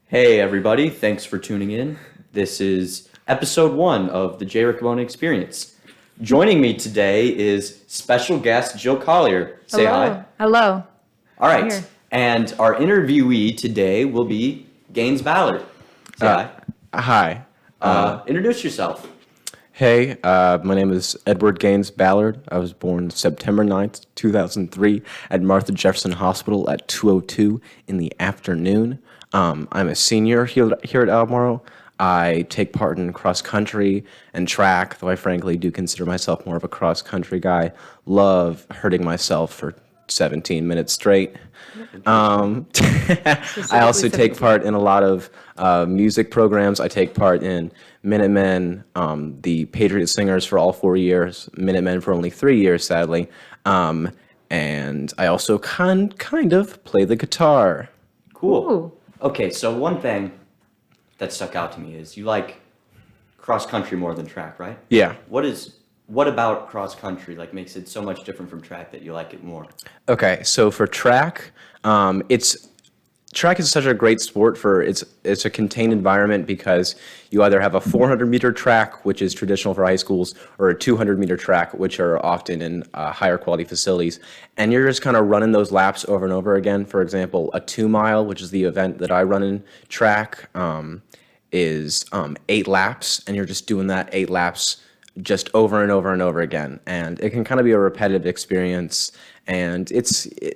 Hey everybody, thanks for tuning in. This is episode 1 of the Jay Riccabona Experience. Joining me today is special guest Jill Collier. Say hi. Hello. All right, and our interviewee today will be Gaines Ballard. Say Hi. hi. Introduce yourself. Hey, my name is Edward Gaines Ballard. I was born September 9th, 2003 at Martha Jefferson Hospital at 2:02 in the afternoon. I'm a senior here at Albemarle. I take part in cross country and track, though I frankly do consider myself more of a cross country guy. Love hurting myself for 17 minutes straight. I also take part in a lot of music programs. I take part in Minutemen, the Patriot Singers for all 4 years, Minutemen for only 3 years, sadly. And I also kind of play the guitar. Cool. Ooh. Okay, so one thing that stuck out to me is you like cross country more than track, right? Yeah. What about cross country makes it so much different from track that you like it more? Okay, so for track, track is such a great sport for it's a contained environment because you either have a 400-meter track, which is traditional for high schools, or a 200-meter track, which are often in higher quality facilities, and you're just kind of running those laps over and over again. For example, a 2-mile, which is the event that I run in track, is 8 laps, and you're just doing that 8 laps just over and over and over again, and it can kind of be a repetitive experience, and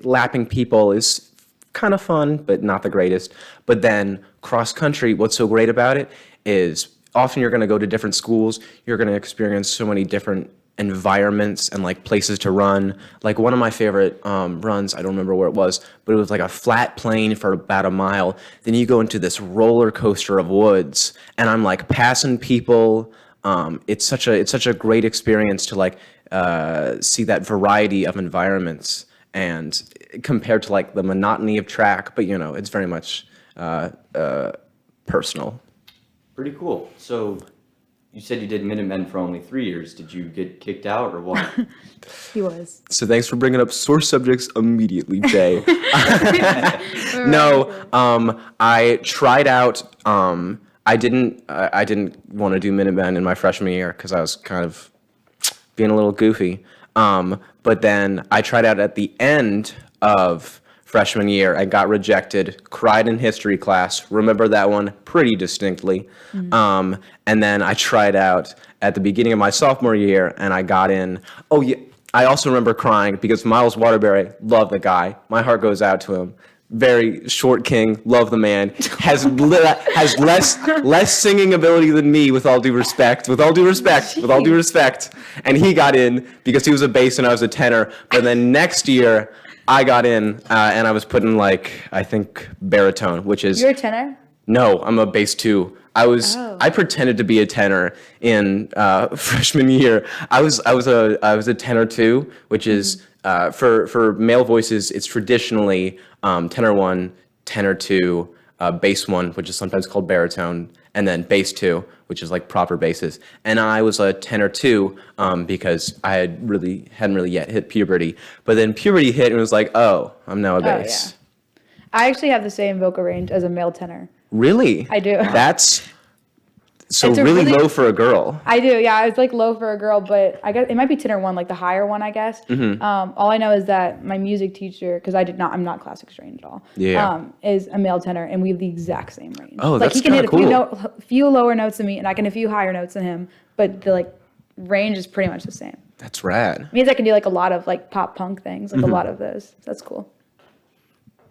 lapping people is kind of fun, but not the greatest. But then cross country, what's so great about it is often you're going to go to different schools, you're going to experience so many different environments and places to run. Like one of my favorite runs, I don't remember where it was, but it was like a flat plain for about a mile. Then you go into this roller coaster of woods, and I'm passing people. It's such a great experience to see that variety of environments, and compared to the monotony of track, but it's very much personal. Pretty cool. So you said you did Minutemen for only 3 years. Did you get kicked out or what? He was. So thanks for bringing up sore subjects immediately, Jay. No, I tried out. I didn't want to do Minutemen in my freshman year because I was kind of being a little goofy. But then I tried out at the end of freshman year. I got rejected, cried in history class, remember that one pretty distinctly. And then I tried out at the beginning of my sophomore year, and I got in. Oh, yeah. I also remember crying because Miles Waterbury, love the guy. My heart goes out to him. Very short king, love the man, has less singing ability than me, with all due respect, and he got in because he was a bass and I was a tenor. But then next year I got in and I was put in I think baritone, which is... You're a tenor? No, I'm a bass 2. I pretended to be a tenor in freshman year. I was a tenor 2, which is for male voices. It's traditionally tenor 1, tenor 2, bass 1, which is sometimes called baritone, and then bass 2, which is proper basses. And I was a tenor 2 because I hadn't really yet hit puberty. But then puberty hit and it was oh, I'm now a bass. Yeah. I actually have the same vocal range as a male tenor. Really? I do. That's so It's really low for a girl. I do, yeah. It's low for a girl, but I guess it might be tenor 1, the higher one, I guess. Mm-hmm. All I know is that my music teacher, because I'm not classics trained at all. Yeah. Is a male tenor, and we have the exact same range. Oh, that's he can hit cool. a few lower notes than me, and I can hit a few higher notes than him, but the range is pretty much the same. That's rad. It means I can do a lot of pop punk things, Mm-hmm. a lot of those. So that's cool.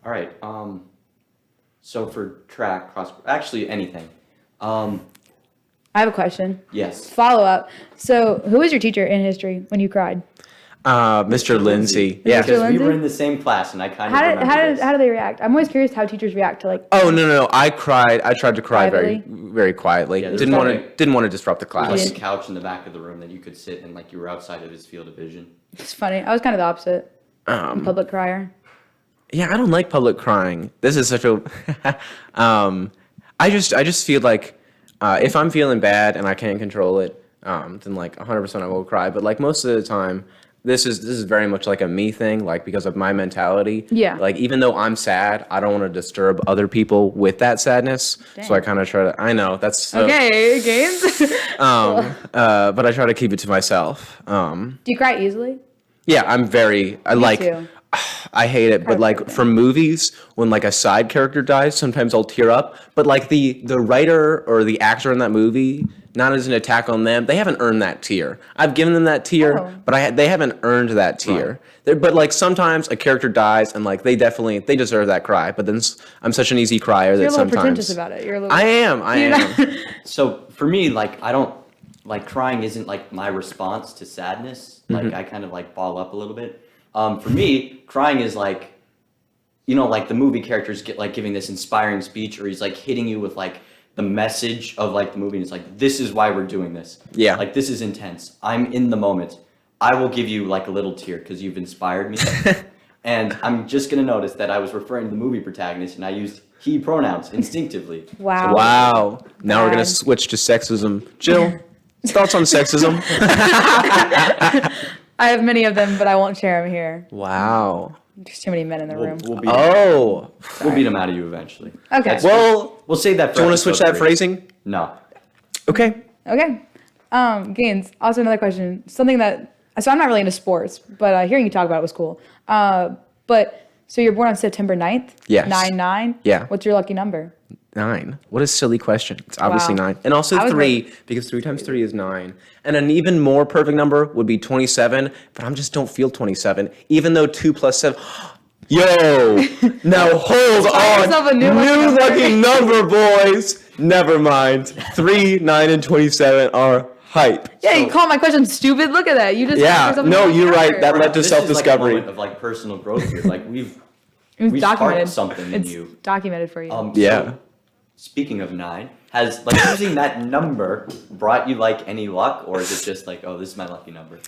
All right. So for track, actually anything. I have a question. Yes. Follow up. So, who was your teacher in history when you cried? Mr. Lindsay. Yeah. Because we Lindsay? were in the same class, and I kind of How remember this. do they react? I'm always curious how teachers react to Oh no! I cried. I tried to cry Privately? very quietly. Yeah, didn't want to disrupt the There was class. a couch in the back of the room that you could sit in, you were outside of his field of vision. It's funny. I was kind of the opposite. Public crier. Yeah, I don't like public crying. This is such a. I just feel if I'm feeling bad and I can't control it, then 100% I will cry. But most of the time, this is very much like a me thing, like because of my mentality. Yeah. Like even though I'm sad, I don't want to disturb other people with that sadness. Dang. So I kind of try to. I know that's so, Okay, Gaines. but I try to keep it to myself. Do you cry easily? Yeah, I'm very. Me too. I hate it, but like for movies, when like a side character dies, sometimes I'll tear up. But like the writer or the actor in that movie, not as an attack on them, they haven't earned that tear. I've given them that tear, Oh. but they haven't earned that tear. But like sometimes a character dies, and like they deserve that cry. But then I'm such an easy crier You're that a little sometimes pretentious about it. You're a little. I am. So for me, like I don't like crying isn't like my response to sadness. Like I kind of like ball up a little bit. For me, crying is like, like the movie characters get like giving this inspiring speech, or he's like hitting you with like the message of like the movie, and it's like, this is why we're doing this. Yeah. Like this is intense. I'm in the moment. I will give you like a little tear because you've inspired me. And I'm just gonna notice that I was referring to the movie protagonist, and I used he pronouns instinctively. Wow. Wow. Now we're gonna Bad. switch to sexism. Jill, thoughts on sexism? I have many of them, but I won't share them here. Wow. There's too many men in the room. We'll beat Oh. we'll beat him out of you eventually. Okay. That's- Well, we'll save that. For do you want to switch that episode 3. phrasing? No. Okay. Okay. Gaines, also another question. Something that, so I'm not really into sports, but hearing you talk about it was cool. So you're born on September 9th? Yes. 9/9? Yeah. What's your lucky number? 9. What a silly question. It's obviously Wow. 9. And also I was 3, because 3 times 3 is 9. And an even more perfect number would be 27, but I just don't feel 27, even though 2 plus 7. Yo! Now hold on. yourself a new lucky number. lucky number, boys. Never mind. 3, 9, and 27 are hype. Yeah, you call my question stupid. Look at that. You just got Yeah, yourself a no, new you're right. number. That led to This is like a self-discovery. moment of like personal growth here. Like It was we documented. sparked something in It's you. documented for you. Yeah. So, speaking of 9, has like using that number brought you like any luck, or is it just like, oh, this is my lucky number?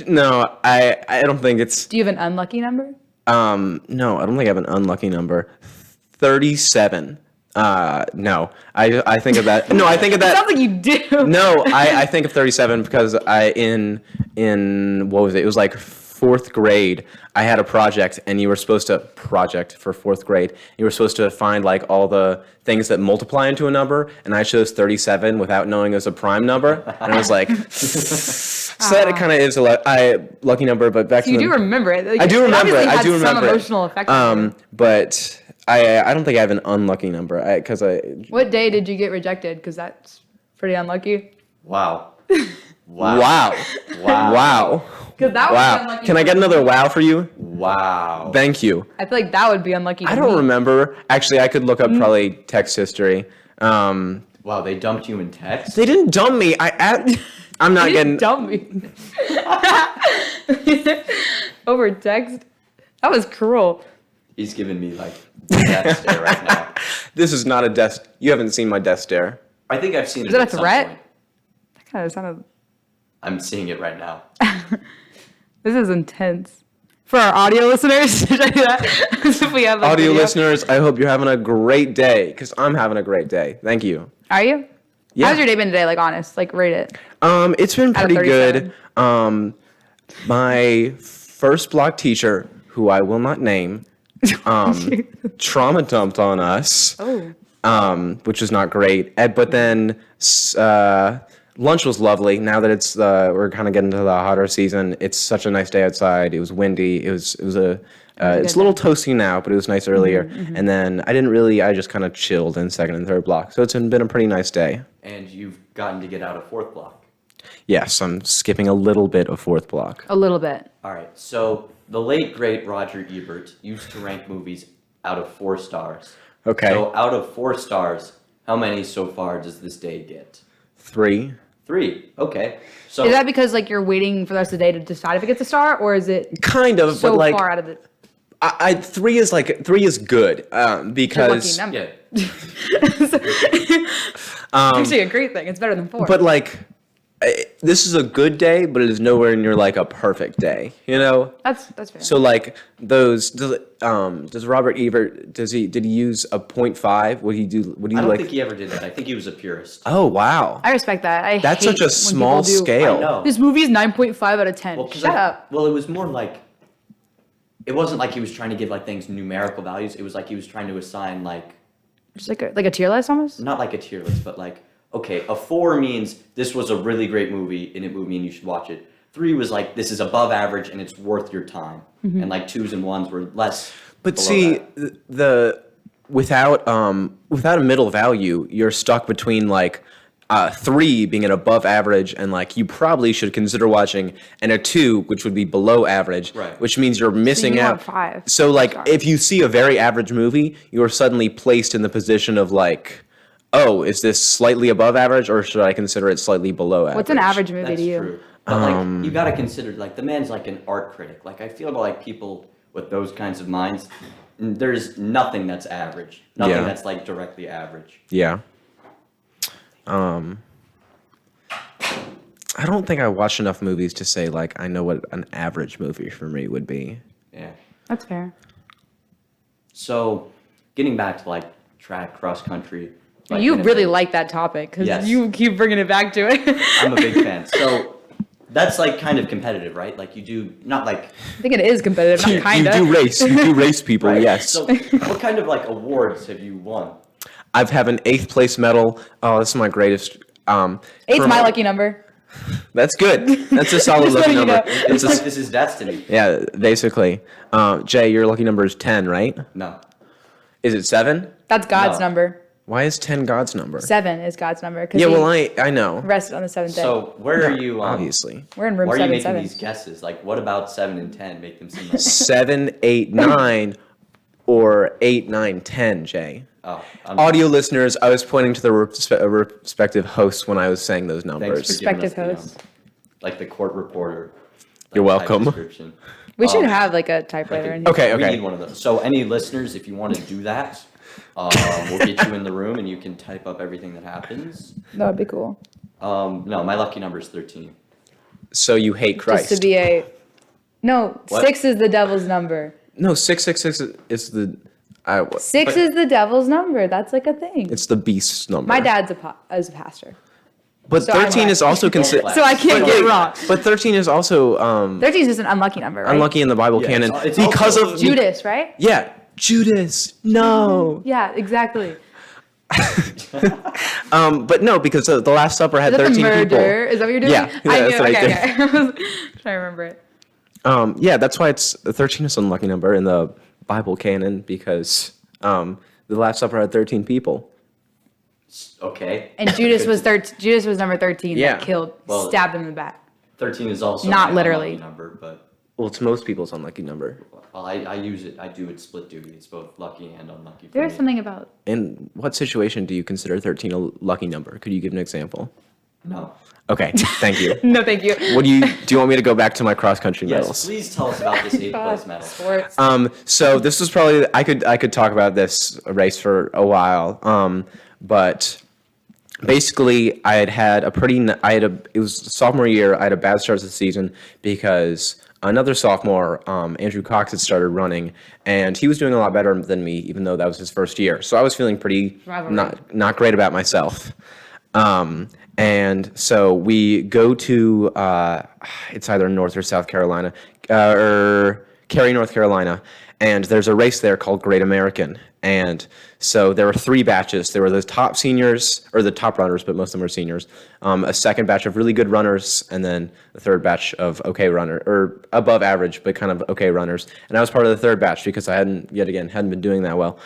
No, I don't think it's. Do you have an unlucky number? No, I don't think I have an unlucky number. 37. No, I think of that. No, I think of that. Sounds like you do. No, I think of 37 because in what was it? It was like 4th grade. I had a project, and you were supposed to for 4th grade. You were supposed to find like all the things that multiply into a number, and I chose 37 without knowing it was a prime number, and I was like, so that kind of is a lucky number. But back to You the- do remember it. Like, I do remember it. obviously I had do remember some it. emotional effect on you. But I don't think I have an unlucky number because What day did you get rejected? Because that's pretty unlucky. Wow. wow. Wow. Because that would be Wow. unlucky. Can I get another wow for you? Wow. Thank you. I feel like that would be unlucky. I don't remember. Actually, I could look up probably text history. Wow, they dumped you in text? They didn't dump me. I'm not getting. Dump me. Over text. That was cruel. He's giving me like death stare right now. This is not a death. You haven't seen my death stare. I think I've seen it. Is that a at some threat? point. That kind of sounded. I'm seeing it right now. This is intense. For our audio listeners, should I do that? As if we have like, Audio video. listeners, I hope you're having a great day because I'm having a great day. Thank you. Are you? Yeah. How's your day been today? Like, honest. Like, rate it. It's been Out of pretty 37. good. My first block teacher, who I will not name, trauma dumped on us. Oh. Which is not great. But then lunch was lovely. Now that it's we're kind of getting to the hotter season, it's such a nice day outside. It was windy. It's a little toasty now, but it was nice earlier. And then I just kind of chilled in 2nd and 3rd block. So it's been a pretty nice day. And you've gotten to get out of 4th block. Yes, I'm skipping a little bit of 4th block. A little bit. All right, so the late, great Roger Ebert used to rank movies out of 4 stars. Okay. So out of 4 stars, how many so far does this day get? 3. 3, okay. So Is that because like you're waiting for the rest of the day to decide if it gets a star, or is it Kind of, so but like far out of the 3 is good lucky because number? yeah, It's actually a great thing. It's better than 4. but like this is a good day, but it is nowhere near like a perfect day, you know? That's fair. So like does Robert Ebert, did he use a 0.5? Would he I don't like? think he ever did that. I think he was a purist. Oh, wow. I respect that. That's hate such a when small people do, scale. I know. This movie is 9.5 out of 10. Well, 'cause Shut up. Well, it was more like, it wasn't like he was trying to give like things numerical values. It was like he was trying to assign like, Just like a tier list almost? not like a tier list, but like, okay, a 4 means this was a really great movie and it moved me and you should watch it. 3 was like, this is above average and it's worth your time. And like 2s and 1s were less. But below see, that. without a middle value, you're stuck between like 3 being an above average and like you probably should consider watching, and a 2 which would be below average, Right. which means you're missing you out. want 5. So like Sorry. if you see a very average movie, you are suddenly placed in the position of like, oh, is this slightly above average or should I consider it slightly below average? What's an average movie That's to you? true. But like, you gotta consider, like, the man's like an art critic. Like, I feel like people with those kinds of minds, there's nothing that's average. Nothing Yeah. that's like directly average. Yeah. I don't think I watched enough movies to say like I know what an average movie for me would be. Yeah. That's fair. So, getting back to like track, cross country. like, You really NFL, like that topic because Yes. you keep bringing it back to it. I'm a big fan. So, that's like kind of competitive, right? Like, you do, not like. I think it is competitive, not kind You of. do race people, Right? yes. So, what kind of like awards have you won? I've have an 8th place medal. Oh, this is my greatest. Eight's for my lucky number. That's good. That's a solid Just lucky letting you number. know. It's like this is destiny. Yeah, basically. Jay, your lucky number is 10, right? No. Is it 7? That's God's No. number. Why is 10 God's number? 7 is God's number because Yeah, he well, I know. rested on the 7th day. So, where are you? Obviously. We're in room Why are you making 7-7. these guesses? Like, what about 7 and 10 make them seem like? 7, 8, 9, or 8, 9, 10, Jay. Oh, Audio listeners, I was pointing to the respective hosts when I was saying those thanks for numbers. giving us Respective the, hosts. like the court reporter. You're like, type welcome. description. We should Um, have like a typewriter in here. Okay, We okay. need one of those. So, any listeners, if you want to do that, we'll get you in the room and you can type up everything that happens. That would be cool. No, my lucky number is 13. So you hate Christ. Just to be a. No, What? 6 is the devil's number. No, 666 is the... 6 But- is the devil's number. That's like a thing. It's the beast's number. My dad's is a pastor, But so I'm 13 right. is also considered... so I can't get it wrong. But 13 is also 13 is just an unlucky number, right? unlucky in the Bible Yeah, canon it's because also- of... Judas, right? Yeah, Judas. No. Yeah, exactly. But no, because the Last Supper had Is that the 13 people. murder? Is that what you're doing? Yeah, I that's knew. what I Okay, did. okay. I was trying to remember it. Yeah, that's why it's 13 is an unlucky number in the Bible canon because the Last Supper had 13 people. Okay. And Judas was Judas was number 13 Yeah. that killed, Well- stabbed him in the back. 13 is also Not my literally. unlucky number, but Well, it's most people's unlucky number. well, I use it. I do it split duty. It's both lucky and unlucky for There's me. something about In what situation do you consider 13 a lucky number? Could you give an example? No. Okay, thank you. no, thank you. Do you want me to go back to my cross country Yes, medals? please tell us about this 8th place medal. Sports. So this was probably I could talk about this race for a while. But basically I had it was sophomore year. I had a bad start to the season because another sophomore, Andrew Cox, had started running, and he was doing a lot better than me, even though that was his first year. So I was feeling pretty Rivalry. not great about myself. And so we go to it's either North or South Carolina, or Cary, North Carolina, and there's a race there called Great American. And so there were 3 batches. There were the top seniors, or the top runners, but most of them were seniors. A second batch of really good runners, and then the third batch of okay runner, or above average, but kind of okay runners. And I was part of the third batch because I hadn't been doing that well.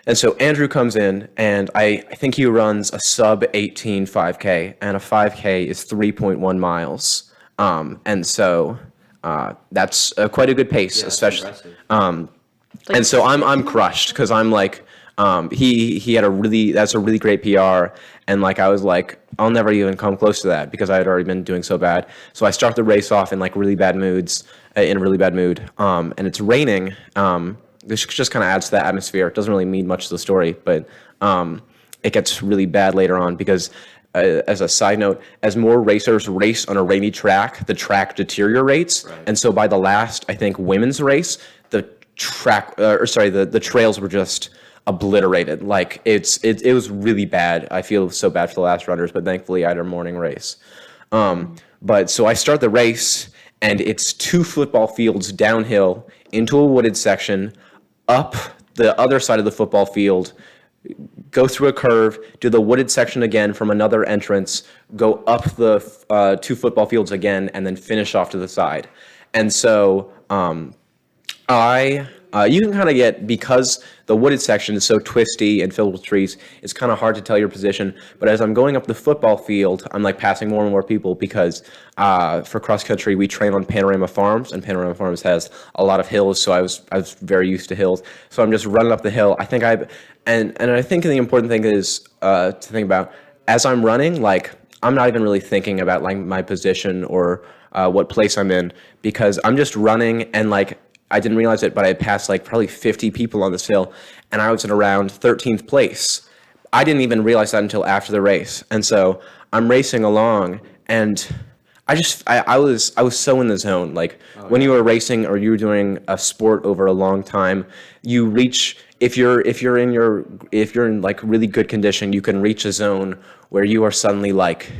And so Andrew comes in, and I think he runs a sub-18 5K, and a 5K is 3.1 miles. And so that's quite a good pace, Yeah, that's especially. impressive. And so I'm crushed because I'm like, he had that's a really great PR, and like I was like, I'll never even come close to that because I had already been doing so bad. So I start the race off in like really bad moods, in a really bad mood, and it's raining. This just kind of adds to the atmosphere. It doesn't really mean much to the story, but it gets really bad later on because as a side note, as more racers race on a rainy track, the track deteriorates. Right. And so by the last, I think, women's race, the trails were just obliterated. Like it was really bad. I feel so bad for the last runners, but thankfully I had a morning race. But so I start the race, and it's 2 football fields downhill into a wooded section, up the other side of the football field, go through a curve, do the wooded section again from another entrance, go up the 2 football fields again, and then finish off to the side. And so you can kind of get, because the wooded section is so twisty and filled with trees, it's kind of hard to tell your position. But as I'm going up the football field, I'm like passing more and more people because for cross country we train on Panorama Farms, and Panorama Farms has a lot of hills, so I was very used to hills. So I'm just running up the hill. I think I think the important thing is to think about as I'm running, like I'm not even really thinking about like my position or what place I'm in, because I'm just running, and like I didn't realize it, but I passed like probably 50 people on this hill, and I was at around 13th place. I didn't even realize that until after the race. And so I'm racing along, and I was so in the zone. Like when you were racing or you were doing a sport over a long time, you reach, if you're in like really good condition, you can reach a zone where you are suddenly like,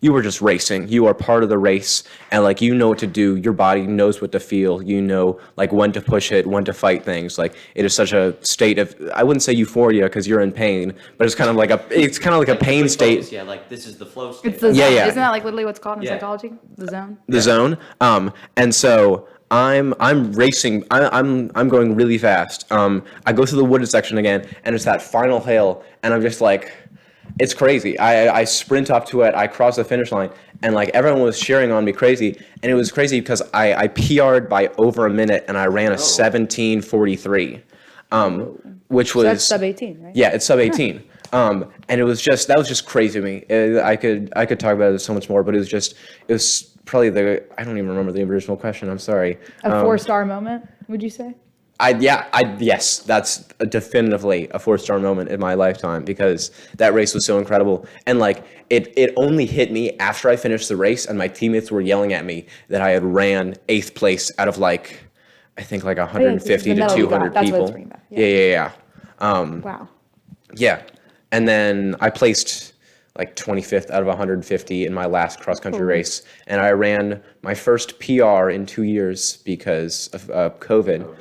you were just racing. You are part of the race, and like you know what to do. Your body knows what to feel. You know like when to push it, when to fight things. Like it is such a state of, I wouldn't say euphoria because you're in pain, but it's kind of like a pain state. Yeah, like this is the flow state. It's the zone. Yeah. Isn't that like literally what's called in Yeah. psychology? The zone. The zone. And so I'm racing. I'm going really fast. I go through the wooded section again, and it's that final hill, and I'm just like, it's crazy. I sprint up to it. I cross the finish line, and like everyone was cheering on me crazy, and it was crazy because I PR'd by over a minute, and I ran a 17:43, which was, So that's sub 18, right? yeah, it's sub 18. And it was just, that was just crazy to me. I could talk about it so much more, but it was probably I don't even remember the original question. I'm sorry. A 4-star moment, would you say? Yes, that's definitively a 4-star moment in my lifetime, because that race was so incredible. And like it only hit me after I finished the race, and my teammates were yelling at me that I had ran 8th place out of like, I think like 150 to 200 That's what people. it's bringing back. Yeah. Wow. Yeah. And then I placed like 25th out of 150 in my last cross country race. And I ran my first PR in 2 years because of COVID.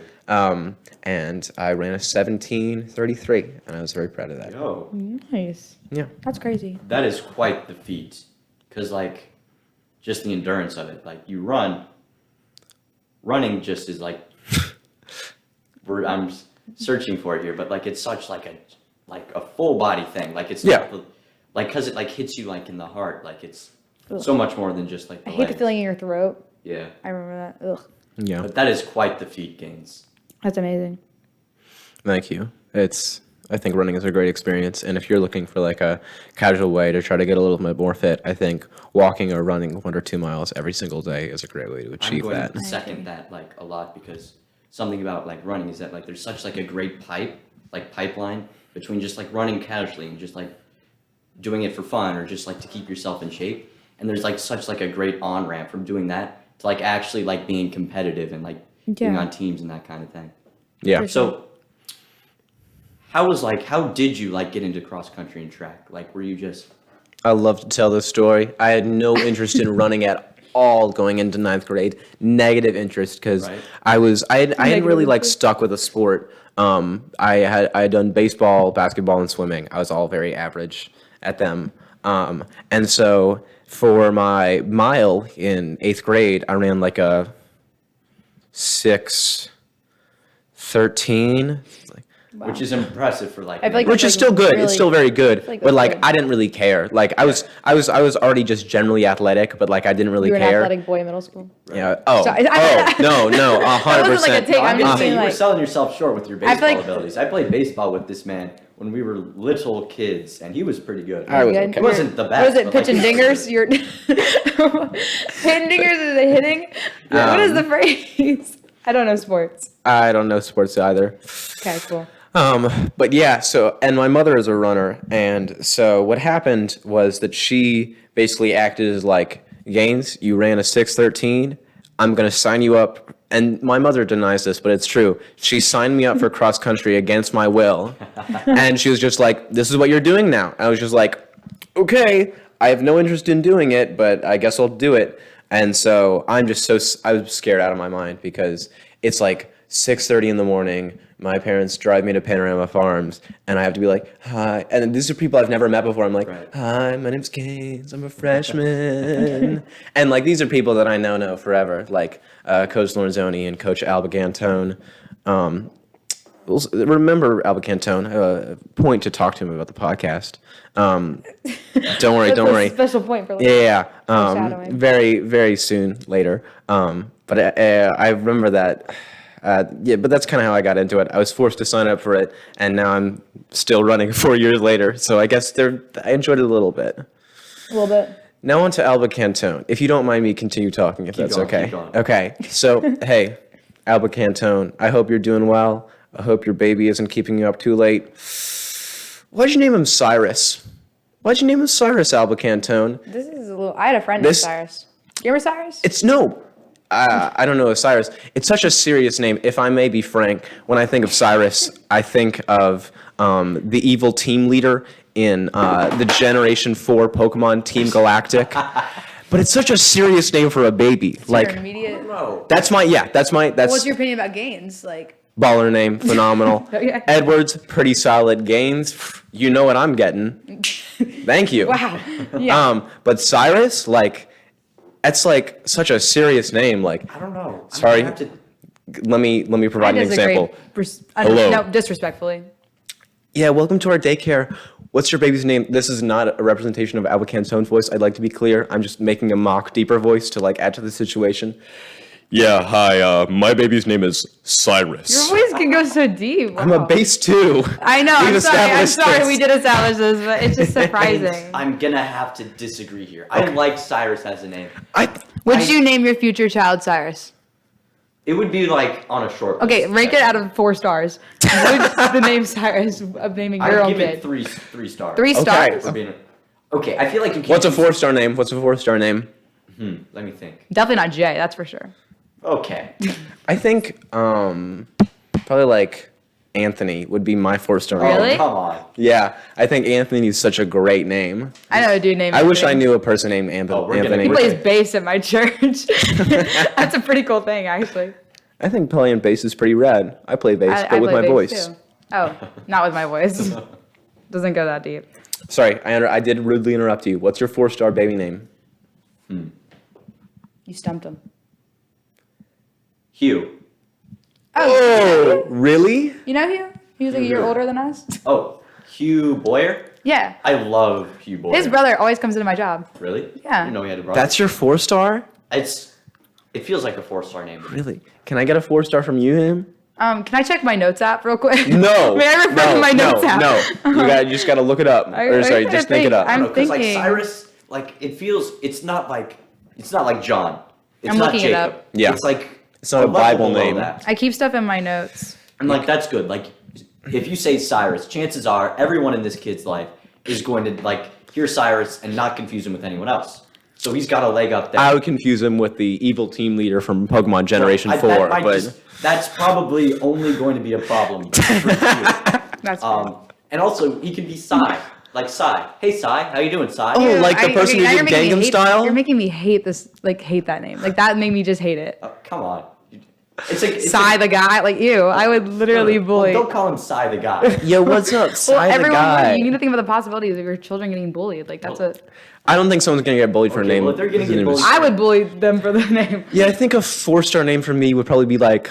And I ran a 17:33, and I was very proud of that. Yo, Nice. Yeah. That's crazy. that is quite the feat, because like just the endurance of it. Like you running just is like I'm searching for it here, but like it's such like a full body thing. Like it's Yeah. not, like because it like hits you like in the heart. Like it's so much more than just like the I hate the legs. feeling in your throat. Yeah, I remember that. Ugh. Yeah. but that is quite the feat, Gaines. That's amazing. Thank you. I think running is a great experience, and if you're looking for like a casual way to try to get a little bit more fit, I think walking or running 1 or 2 miles every single day is a great way to I'm achieve going that. to second that like a lot, because something about like running is that like there's such like a great pipeline between just like running casually and just like doing it for fun or just like to keep yourself in shape, and there's like such like a great on ramp from doing that to like actually like being competitive and like being Yeah. on teams and that kind of thing. Yeah. So how did you like get into cross country and track? Like were you just I love to tell this story. I had no interest in running at all going into 9th grade. Negative interest, because Right. I hadn't really Negative like interest. stuck with a sport. I had done baseball, basketball, and swimming. I was all very average at them. And so for my mile in 8th grade, I ran like a 6:13. which is impressive for like I feel like Which is that's, still good. really- It's still very good. like But that's like good. I didn't really care. Like I was already just generally athletic, but like I didn't really You were an care. athletic boy in middle school. Yeah. Oh. Sorry. No, 100%. wasn't like a take. I'm I'm gonna just say saying you were like selling yourself short with your I feel baseball like- abilities. I played baseball with this man when we were little kids, and he was pretty good. I was good. okay. He wasn't the best. What is it? but, like, Pitching he was dingers? good. You're hitting dingers? Is it hitting? What is the phrase? I don't know sports. I don't know sports either. Okay, cool. But yeah, so, and my mother is a runner, and so what happened was that she basically acted as like, Gaines, you ran a 6:13, I'm going to sign you up, and my mother denies this, but it's true. She signed me up for cross country against my will, and she was just like, this is what you're doing now. I was just like, okay, I have no interest in doing it, but I guess I'll do it. And so I was scared out of my mind because it's like 6:30 in the morning. My parents drive me to Panorama Farms, and I have to be like, hi. And these are people I've never met before. I'm like, Right. hi, my name's Gaines. I'm a freshman. And like, these are people that I know forever, like Coach Lorenzoni and Coach Alba Cantone. Remember Alba Cantone, point to talk to him about the podcast. Don't worry, don't worry. Special point for Yeah, foreshadowing. very, very soon later. But I remember that. Yeah, but that's kind of how I got into it. I was forced to sign up for it, and now I'm still running 4 years later. So I guess I enjoyed it a little bit. A little bit. Now on to Alba Cantone. If you don't mind me continue talking, if that's going, okay. keep going. Okay, so hey, Alba Cantone, I hope you're doing well. I hope your baby isn't keeping you up too late. Why'd you name him Cyrus? Why'd you name him Cyrus, Alba Cantone? This is a little. I had a friend named Cyrus. You remember Cyrus? It's no. I don't know Cyrus. It's such a serious name. If I may be frank, when I think of Cyrus, I think of the evil team leader in the Generation 4 Pokemon Team Galactic. But it's such a serious name for a baby. Your Like, immediate. No. that's What's your opinion about Gaines? Like, baller name, phenomenal. Okay. Edwards, pretty solid. Gaines, you know what I'm getting. Thank you. wow. Yeah. But Cyrus, like, that's like such a serious name. Like, I don't know. I'm Sorry. gonna have to- let me provide an example. Hello. Hello. No, disrespectfully. Yeah, welcome to our daycare. What's your baby's name? This is not a representation of Alba Cantone's voice. I'd like to be clear. I'm just making a mock deeper voice to like add to the situation. Yeah, hi. My baby's name is Cyrus. Your voice can go so deep. I'm a Wow. bass too. I know. We've I'm sorry. established this. We did establish this, but it's just surprising. I'm gonna have to disagree here. I like Cyrus as a name. Would you name your future child Cyrus? It would be like on a short. Okay, list. rank it out of 4 stars. Would the name Cyrus of naming your I'd own give it kid? three stars. 3 Okay. stars? For being- Okay, I feel like you can't. What's a use- 4-star name? What's a 4-star name? Let me think. Definitely not Jay, that's for sure. Okay. I think probably like Anthony would be my 4-star name. Really? Oh, come on. Yeah, I think Anthony is such a great name. I know a dude named I wish I Anthony. knew a person named Oh, we're gonna- Anthony. He we're plays bass at my church. That's a pretty cool thing, actually. I think playing bass is pretty rad. I play bass, but I with play my bass, voice. too. Oh, not with my voice. Doesn't go that deep. Sorry, I did rudely interrupt you. What's your 4-star baby name? You stumped him. Hugh. Oh, really? You know Hugh? He was like a year older than us. Oh, Hugh Boyer. Yeah. I love Hugh Boyer. His brother always comes into my job. Really? Yeah. I didn't know he had a brother. That's your 4-star? It feels like a 4-star name. Really? Can I get a 4-star from you, him? Can I check my notes app real quick? No. May I refer to my notes app? No. You just gotta look it up. Or sorry, gotta just think it think. up. I'm Because like thinking. Cyrus, like it feels. It's not like John. It's I'm not looking it Jacob. up. Yeah. It's like It's not a level Bible below name. that. I keep stuff in my notes. And like that's good. Like if you say Cyrus, chances are everyone in this kid's life is going to like hear Cyrus and not confuse him with anyone else. So he's got a leg up there. I would confuse him with the evil team leader from Pokemon Generation 4, that might but that's probably only going to be a problem for you. That's fine. And also he can be Psy, like Psy. Hey Psy, how you doing, Psy? Oh, like the person who now did you're making me Gangnam hate- Style? You're making me hate this, like hate that name. Like that made me just hate it. Oh, come on. It's like Psy the guy, like you. I would literally bully. Well, don't call him Psy the guy. yo, what's up, Well, Cy the everyone guy? would. You need to think about the possibilities of your children getting bullied. Like that's a. I don't think someone's gonna get bullied for a Okay, name. well, if they're gonna his get name is- bullied- I would bully them for the name. Yeah, I think a 4-star name for me would probably be like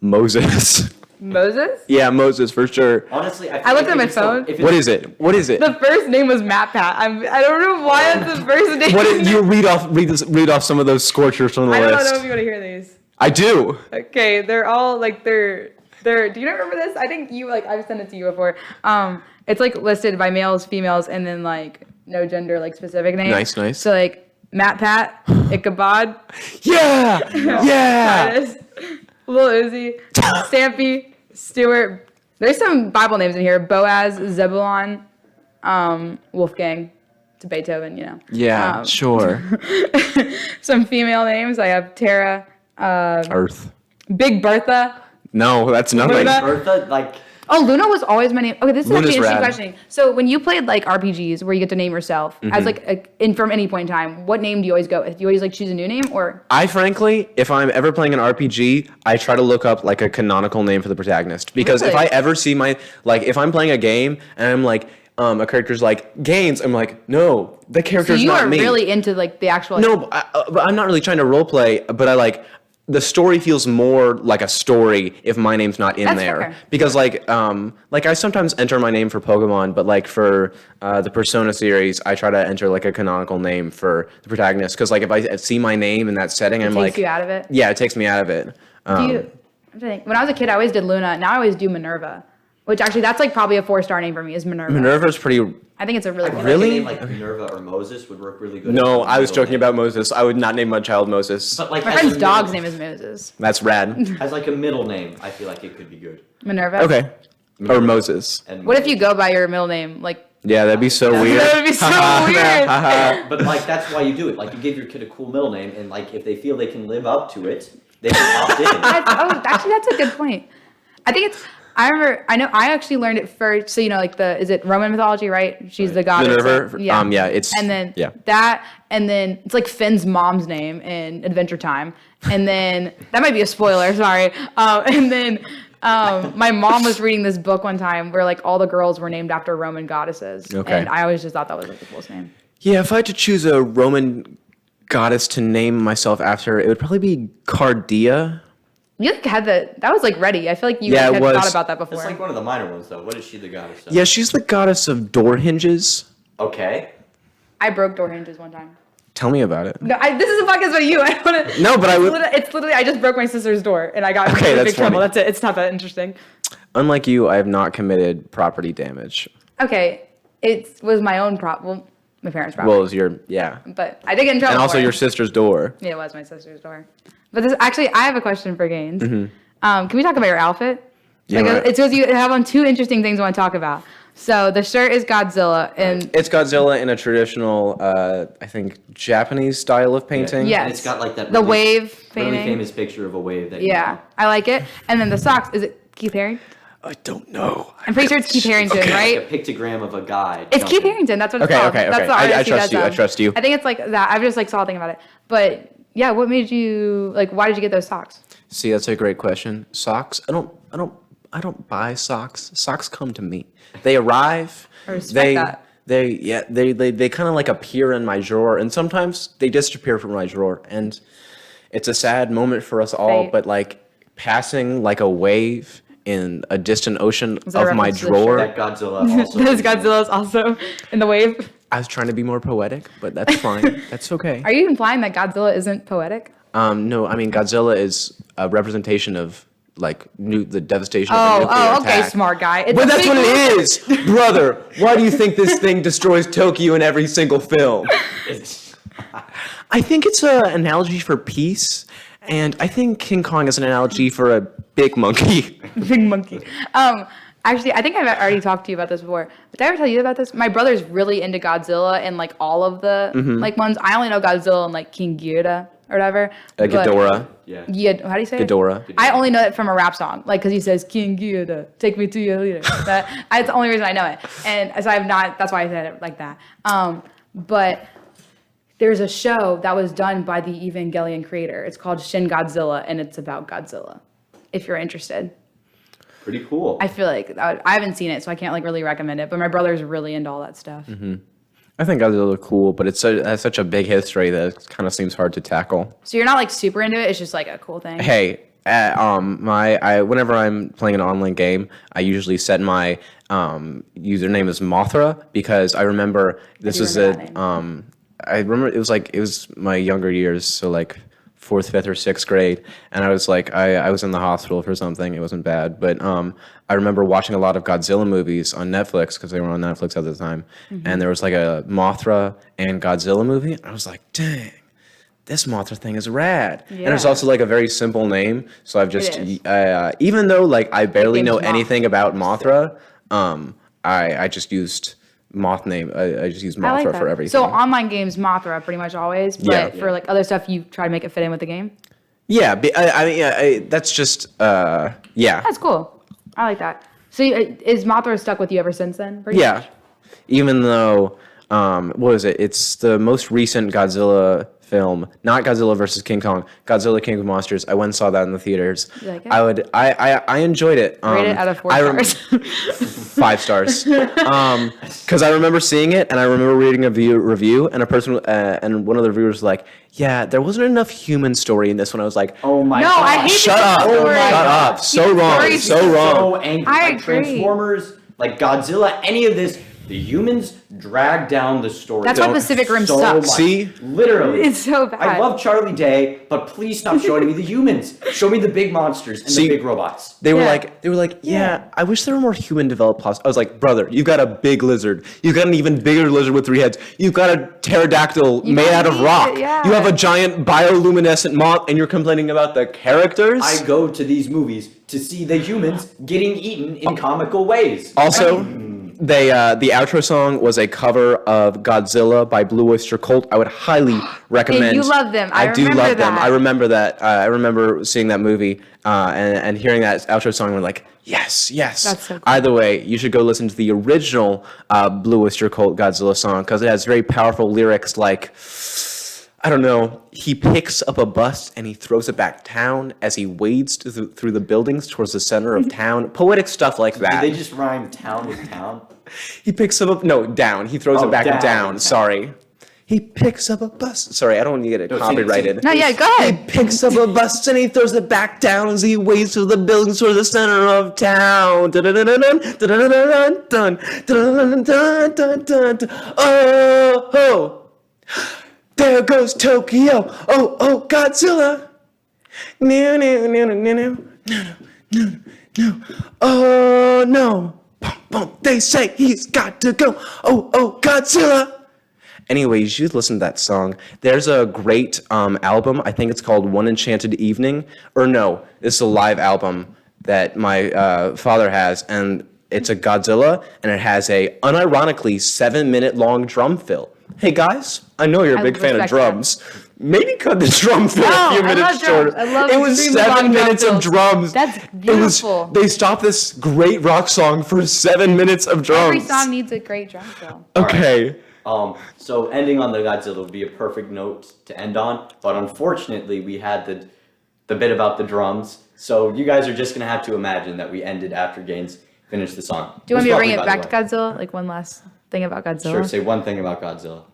Moses. Moses. Yeah, Moses for sure. Honestly, I looked at my phone. What is it? What is it? The first name was Matt Pat. I don't know why that's the first name. What is, you read off some of those scorchers from the I don't list. know if you want to hear these. I do. Okay, they're all like they're. Do you not remember this? I think you like I've sent it to you before. It's like listed by males, females, and then like no gender like specific name. Nice. So like Matt Pat, Ichabod, Yeah. Titus, Lil Uzi, Stampy, Stewart, There's some Bible names in here: Boaz, Zebulon, Wolfgang, to Beethoven. You know. Yeah, sure. Some female names. I have Tara, Earth. Big Bertha. No, that's nothing. Luna. Bertha, like, Oh, Luna was always my name. Okay, this is Luna's actually an rad. interesting question. So when you played like RPGs where you get to name yourself as like from any point in time, what name do you always go with? Do you always like choose a new name or? I frankly, if I'm ever playing an RPG, I try to look up like a canonical name for the protagonist. Because if I Really? ever see if I'm playing a game and I'm like, a character's like, Gaines, I'm like, no, the So character's you not are me. really into like the actual. No, but I'm not really trying to role play, but I like the story feels more like a story if my name's not in That's there. fair. Because like I sometimes enter my name for Pokemon, but like for the Persona series, I try to enter like a canonical name for the protagonist. Because like if I see my name in that setting, I'm takes like, you out of it. yeah, it takes me out of it. Do you? I'm trying to think. When I was a kid, I always did Luna. Now I always do Minerva, which actually that's like probably a 4-star name for me is Minerva. Minerva's pretty. I think it's a really I good feel like a Really? name like Minerva or Moses would work really good. No, as a I was middle joking name. about Moses. I would not name my child Moses. But like My as friend's a dog's middle- name is Moses. That's rad. As like a middle name, I feel like it could be good. Minerva. Okay. Or Moses. And What if you go by your middle name? Like Yeah, that'd be so weird. that would be so weird. But like that's why you do it. Like you give your kid a cool middle name, and like if they feel they can live up to it, they can opt in. Actually, that's a good point. I think it's. I actually learned it first. So, you know, like is it Roman mythology, right? She's the goddess. Minerva. Yeah, it's. And then yeah. that, and then it's like Finn's mom's name in Adventure Time. And then, that might be a spoiler, sorry. And then my mom was reading this book one time where like all the girls were named after Roman goddesses. Okay. And I always just thought that was like the coolest name. Yeah, if I had to choose a Roman goddess to name myself after, it would probably be Cardia. You like had that was like ready. I feel like you Yeah, like, it had was. thought about that before. It's like one of the minor ones though. What is she the goddess of? Yeah, she's the goddess of door hinges. Okay. I broke door hinges one time. Tell me about it. No, this is a podcast about you. I don't want to. No, but I would- It's literally I just broke my sister's door and I got Okay, in that's big trouble. funny. That's it. It's not that interesting. Unlike you, I have not committed property damage. Okay, it was my own problem. Well, my parents' problem. Well, it was your, yeah. But I did get in trouble. And also for it. your sister's door. Yeah, it was my sister's door. But this actually, I have a question for Gaines. Can we talk about your outfit? Mm-hmm. Yeah, right. It's because you have on two interesting things I want to talk about. So the shirt is Godzilla, and It's Godzilla in a traditional, I think, Japanese style of painting. Yeah. And it's got like that the really, wave really painting. famous picture of a wave that you Yeah, know. I like it. And then the socks, is it Keith Haring? I don't know. I'm pretty sure it's Keith Harrington, Okay. right? Like a pictogram of a guy. It's jumping. Keith Harrington. That's what it's Okay, called. okay, That's okay. the I artist who trust does you. I them. trust you. I think it's like that. I've just like saw a thing about it. But yeah, what made you like? Why did you get those socks? See, that's a great question. Socks? I don't buy socks. Socks come to me. They arrive. I respect that. They kind of like appear in my drawer, and sometimes they disappear from my drawer, and it's a sad moment for us all. Fate. But like passing like a wave in a distant ocean that a of my reference to the drawer. That Godzilla also. This Godzilla's also in the wave. I was trying to be more poetic, but that's fine. That's okay. Are you implying that Godzilla isn't poetic? No, I mean Godzilla is a representation of like the devastation of a nuclear Okay, attack. smart guy. It's But a that's big what movie. it is, brother. Why do you think this thing destroys Tokyo in every single film? I think it's an analogy for peace, and I think King Kong is an analogy for a big monkey. Big monkey. Actually, I think I've already talked to you about this before. But did I ever tell you about this? My brother's really into Godzilla and like all of the like ones. I only know Godzilla and like King Ghidorah or whatever. but- Ghidorah. Yeah. Yeah, how do you say it? Ghidorah. I only know it from a rap song, like because he says "King Ghidorah, take me to your leader." That's the only reason I know it, and so I've not. That's why I said it like that. But there's a show that was done by the Evangelion creator. It's called Shin Godzilla, and it's about Godzilla. If you're interested, Pretty cool. I feel like I haven't seen it, so I can't like really recommend it. But my brother's really into all that stuff. I think Godzilla is cool, but it has such a big history that it kind of seems hard to tackle. So you're not like super into it. It's just like a cool thing. Hey, whenever I'm playing an online game, I usually set my username as Mothra because I remember this was remember that name. I remember it was my younger years, so like 4th, 5th, or 6th grade, and I was like I was in the hospital for something. It wasn't bad, but I remember watching a lot of Godzilla movies on Netflix because they were on Netflix at the time, and there was like a Mothra and Godzilla movie. I was like, dang. this Mothra thing is rad. And it's Yeah. also like a very simple name. So I've just, is. even though like I barely know name's Mothra. anything about Mothra, I just used I just used I like Mothra that. for everything. So online games, Mothra pretty much always, but Yeah. for like other stuff, you try to make it fit in with the game. Yeah, I mean, that's just, yeah. That's cool. I like that. So is Mothra stuck with you ever since then? Pretty Yeah. much? Even though, what is it? It's the most recent Godzilla film, not Godzilla versus King Kong, Godzilla King of Monsters. I went and saw that in the theaters. You like it? I enjoyed it. Rate it out of 4 stars. 5 stars. Because I remember seeing it, and I remember reading a review, and a person, and one of the reviewers was like, "Yeah, there wasn't enough human story in this one." I was like, Oh my No, god. I hate "Shut the up! story. Shut up! So wrong! story's So wrong!" So angry. I Like agree. Transformers, like Godzilla, any of this, the humans drag down the story. That's why Pacific Rim so sucks. much. See? Literally. It's so bad. I love Charlie Day, but please stop showing me the humans. Show me the big monsters and See? the big robots. They were Yeah. like, yeah, I wish there were more human developed plots. I was like, brother, you've got a big lizard. You've got an even bigger lizard with 3 heads. You've got a pterodactyl You made don't out of need rock. it, yeah. You have a giant bioluminescent moth, and you're complaining about the characters? I go to these movies to see the humans getting eaten in comical ways. Also, the outro song was a cover of Godzilla by Blue Oyster Cult. I would highly recommend. you love them. I do remember love them. that. I remember that. I remember seeing that movie and hearing that outro song. And we're like, yes. That's so cool. Either way, you should go listen to the original Blue Oyster Cult Godzilla song because it has very powerful lyrics like, I don't know, he picks up a bus and he throws it back down as he wades through the buildings towards the center of town. Poetic stuff like that. Did they just rhyme town with town? He picks up down. He throws it back down. down. Sorry. He picks up a bus. Sorry, I don't want to get it No, sing it, copyrighted. No, yeah, go He ahead. picks up a bus and he throws it back down as he wades through the buildings towards the center of town. Dun-dun-dun-dun, dun-dun-dun-dun, dun-dun-dun-dun-dun-dun. Oh, there goes Tokyo. Oh, Godzilla. No, no, no, no, no, no, no, no. Oh, no. They say he's got to go. Oh, Godzilla. Anyways, you should listen to that song. There's a great album. I think it's called One Enchanted Evening. Or no, it's a live album that my father has. And it's a Godzilla. And it has a, unironically, 7-minute long drum fill. Hey, guys, I know you're a I big fan of respect that. drums. Maybe cut the drum fill No, a few I minutes love shorter. drums. I love It was extremely 7 long drum minutes of fills. drums. That's beautiful. They stopped this great rock song for 7 minutes of drums. Every song needs a great drum fill. Okay. So ending on the Godzilla would be a perfect note to end on, but unfortunately we had the bit about the drums. So you guys are just gonna have to imagine that we ended after Gaines finished the song. Do you want me to bring It it was back to lovely, by Godzilla? Like one last thing about the way. Godzilla? Sure, say one thing about Godzilla.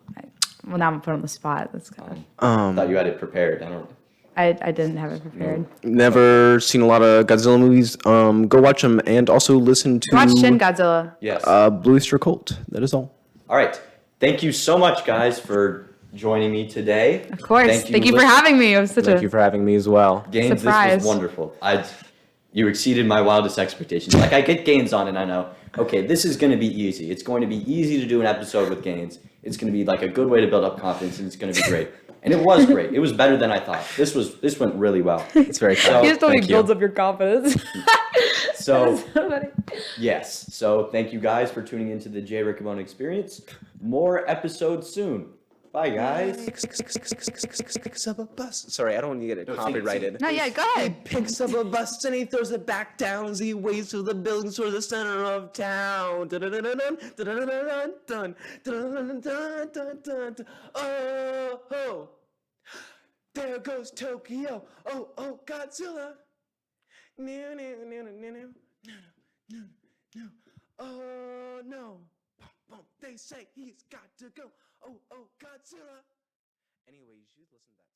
Well, now I'm put on the spot. That's kind of. I thought you had it prepared. I don't. I didn't have it prepared. Never seen a lot of Godzilla movies. Go watch them and also listen to Watch Shin Godzilla. Yes. Blue Oyster Cult. That is all. All right. Thank you so much, guys, for joining me today. Of course. Thank you for listen- having me. It was such Thank you for having me as well. Gaines, Surprise. this was wonderful. You exceeded my wildest expectations. Like, I get Gaines on and I know, okay, this is going to be easy. It's going to be easy to do an episode with Gaines. It's going to be like a good way to build up confidence, and it's going to be great. And it was great. It was better than I thought. This went really well. It's very So- kind. You just told me Thank you. builds up your confidence. So, So funny. yes. So, thank you guys for tuning into the Jay Riccabona Experience. More episodes soon. Bye, guys. Picks up a bus. Sorry, I don't want to get it No, sing it, copyrighted. No, yeah, go ahead. Picks up a bus and he throws it back down as he wades through the buildings towards the center of town. Dun-dun-dun-dun, dun-dun-dun-dun, dun-dun-dun-dun-dun-dun. Oh, there goes Tokyo. Oh, Godzilla. No, no, no, no, no, no, no, no. Oh, no. They say he's got to go. Oh, Godzilla. Anyways, you listen to that.